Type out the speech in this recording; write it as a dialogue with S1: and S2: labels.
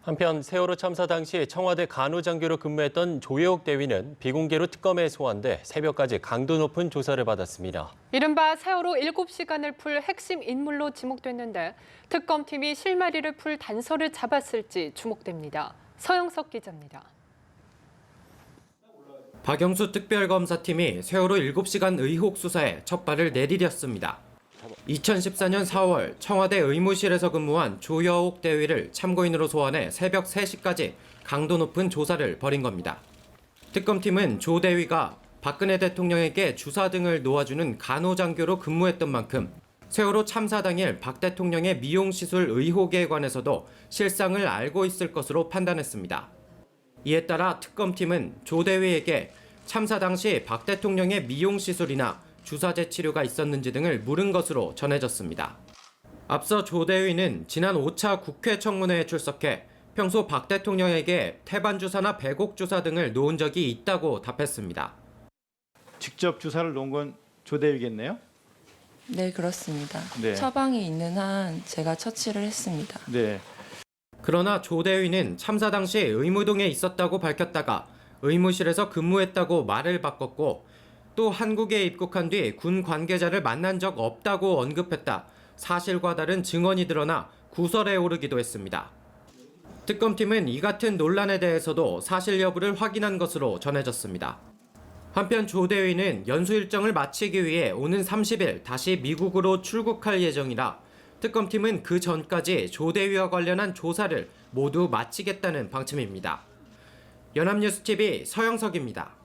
S1: 한편 세월호 참사 당시 청와대 간호장교로 근무했던 조혜옥 대위는 비공개로 특검에 소환돼 새벽까지 강도 높은 조사를 받았습니다.
S2: 이른바 세월호 7시간을 풀 핵심 인물로 지목됐는데 특검팀이 실마리를 풀 단서를 잡았을지 주목됩니다. 서영석 기자입니다.
S3: 박영수 특별검사팀이 세월호 7시간 의혹 수사에 첫 발을 내디뎠습니다. 2014년 4월 청와대 의무실에서 근무한 조여옥 대위를 참고인으로 소환해 새벽 3시까지 강도 높은 조사를 벌인 겁니다. 특검팀은 조 대위가 박근혜 대통령에게 주사 등을 놓아주는 간호장교로 근무했던 만큼 세월호 참사 당일 박 대통령의 미용시술 의혹에 관해서도 실상을 알고 있을 것으로 판단했습니다. 이에 따라 특검팀은 조 대위에게 참사 당시 박 대통령의 미용시술이나 주사제 치료가 있었는지 등을 물은 것으로 전해졌습니다. 앞서 조 대위는 지난 5차 국회 청문회에 출석해 평소 박 대통령에게 태반주사나 배곡주사 등을 놓은 적이 있다고 답했습니다.
S4: 직접 주사를 놓은 건 조 대위겠네요?
S5: 네, 그렇습니다.
S4: 네.
S5: 처방이 있는 한 제가 처치를 했습니다.
S4: 네.
S3: 그러나 조 대위는 참사 당시 의무동에 있었다고 밝혔다가 의무실에서 근무했다고 말을 바꿨고 또 한국에 입국한 뒤 군 관계자를 만난 적 없다고 언급했다. 사실과 다른 증언이 드러나 구설에 오르기도 했습니다. 특검팀은 이 같은 논란에 대해서도 사실 여부를 확인한 것으로 전해졌습니다. 한편 조 대위는 연수 일정을 마치기 위해 오는 30일 다시 미국으로 출국할 예정이라 특검팀은 그 전까지 조 대위와 관련한 조사를 모두 마치겠다는 방침입니다. 연합뉴스TV 서영석입니다.